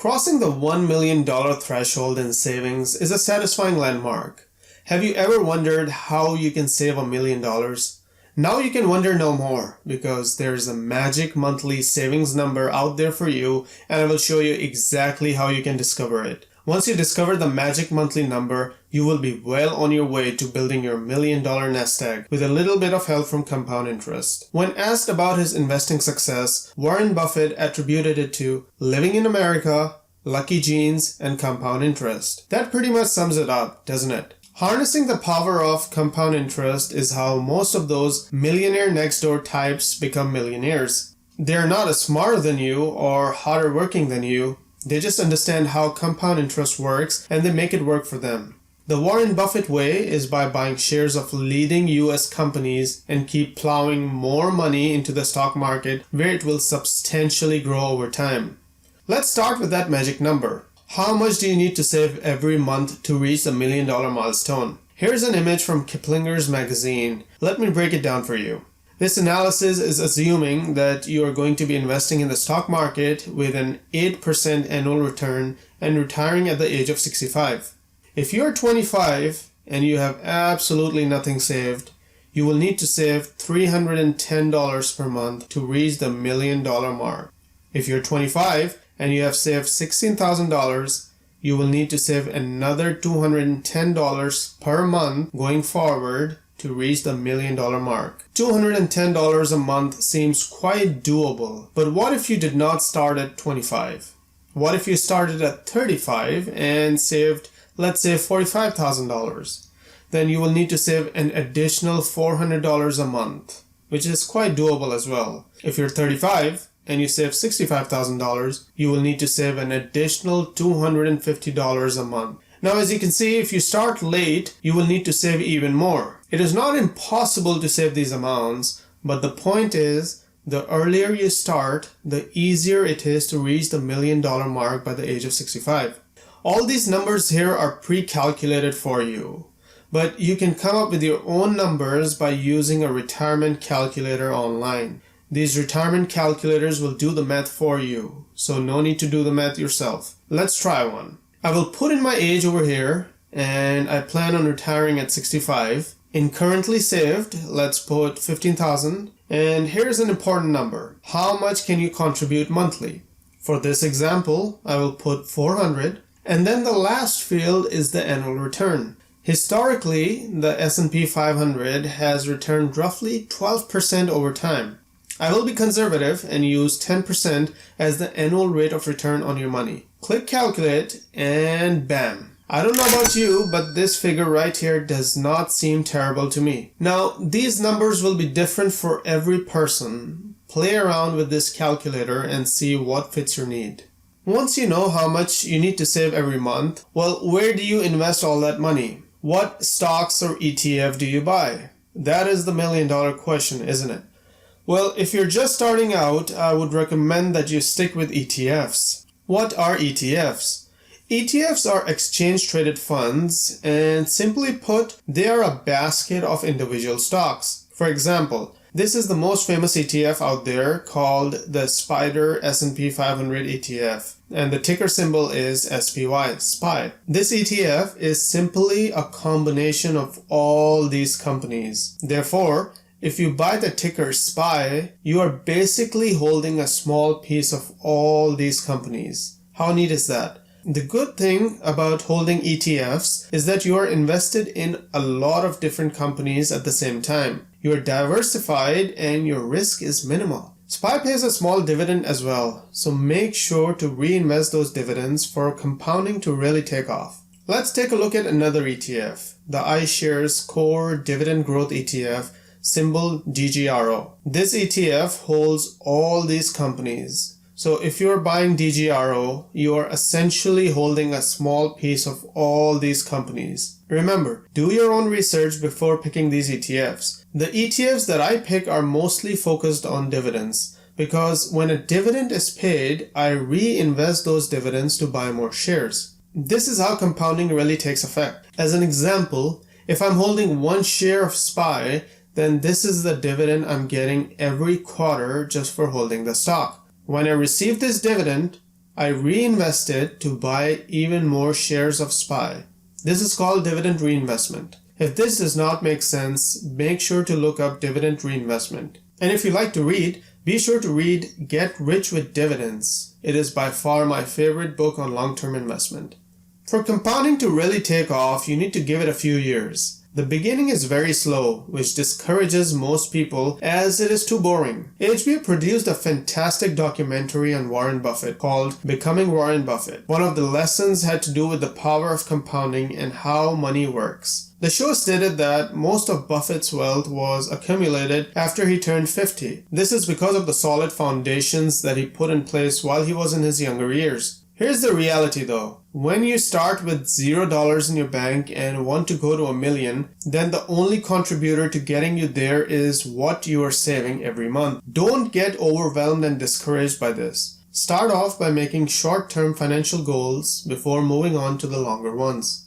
Crossing the $1 million threshold in savings is a satisfying landmark. Have you ever wondered how you can save $1 million? Now you can wonder no more, because there's a magic monthly savings number out there for you, and I will show you exactly how you can discover it. Once you discover the magic monthly number, you will be well on your way to building your $1 million nest egg with a little bit of help from compound interest. When asked about his investing success, Warren Buffett attributed it to living in America, lucky genes, and compound interest. That pretty much sums it up, doesn't it? Harnessing the power of compound interest is how most of those millionaire next door types become millionaires. They're not as smarter than you or harder working than you. They just understand how compound interest works and they make it work for them. The Warren Buffett way is by buying shares of leading US companies and keep plowing more money into the stock market where it will substantially grow over time. Let's start with that magic number. How much do you need to save every month to reach the $1 million milestone? Here's an image from Kiplinger's magazine. Let me break it down for you. This analysis is assuming that you are going to be investing in the stock market with an 8% annual return and retiring at the age of 65. If you are 25 and you have absolutely nothing saved, you will need to save $310 per month to reach the $1 million mark. If you're 25 and you have saved $16,000, you will need to save another $210 per month going forward to reach the $1 million mark. $210 a month seems quite doable, but what if you did not start at 25? What if you started at 35 and saved, let's say, $45,000? Then you will need to save an additional $400 a month, which is quite doable as well. If you're 35 and you save $65,000, you will need to save an additional $250 a month. Now, as you can see, if you start late, you will need to save even more. It is not impossible to save these amounts, but the point is, the earlier you start, the easier it is to reach the $1 million mark by the age of 65. All these numbers here are pre-calculated for you, but you can come up with your own numbers by using a retirement calculator online. These retirement calculators will do the math for you, so no need to do the math yourself. Let's try one. I will put in my age over here, and I plan on retiring at 65. In currently saved, let's put $15,000, and here's an important number. How much can you contribute monthly? For this example, I will put $400, and then the last field is the annual return. Historically, the S&P 500 has returned roughly 12% over time. I will be conservative and use 10% as the annual rate of return on your money. Click calculate and bam. I don't know about you, but this figure right here does not seem terrible to me. Now, these numbers will be different for every person. Play around with this calculator and see what fits your need. Once you know how much you need to save every month, well, where do you invest all that money? What stocks or ETF do you buy? That is the $1 million question, isn't it? Well, if you're just starting out, I would recommend that you stick with ETFs. What are ETFs? ETFs are exchange-traded funds, and simply put, they are a basket of individual stocks. For example, this is the most famous ETF out there called the Spider S&P 500 ETF, and the ticker symbol is SPY, SPY. This ETF is simply a combination of all these companies. Therefore, if you buy the ticker SPY, you are basically holding a small piece of all these companies. How neat is that? The good thing about holding ETFs is that you are invested in a lot of different companies at the same time. You are diversified and your risk is minimal. SPY pays a small dividend as well, so make sure to reinvest those dividends for compounding to really take off. Let's take a look at another ETF, the Ishares Core Dividend Growth ETF, symbol DGRO. This ETF holds all these companies. So if you're buying DGRO, you are essentially holding a small piece of all these companies. Remember, do your own research before picking these ETFs. The ETFs that I pick are mostly focused on dividends, because when a dividend is paid, I reinvest those dividends to buy more shares. This is how compounding really takes effect. As an example, if I'm holding one share of SPY, then this is the dividend I'm getting every quarter just for holding the stock. When I receive this dividend, I reinvest it to buy even more shares of SPY. This is called dividend reinvestment. If this does not make sense, make sure to look up dividend reinvestment. And if you like to read, be sure to read Get Rich with Dividends. It is by far my favorite book on long-term investment. For compounding to really take off, you need to give it a few years. The beginning is very slow, which discourages most people as it is too boring. HBO produced a fantastic documentary on Warren Buffett called Becoming Warren Buffett. One of the lessons had to do with the power of compounding and how money works. The show stated that most of Buffett's wealth was accumulated after he turned 50. This is because of the solid foundations that he put in place while he was in his younger years. Here's the reality though. When you start with $0 in your bank and want to go to $1 million, then the only contributor to getting you there is what you are saving every month. Don't get overwhelmed and discouraged by this. Start off by making short-term financial goals before moving on to the longer ones.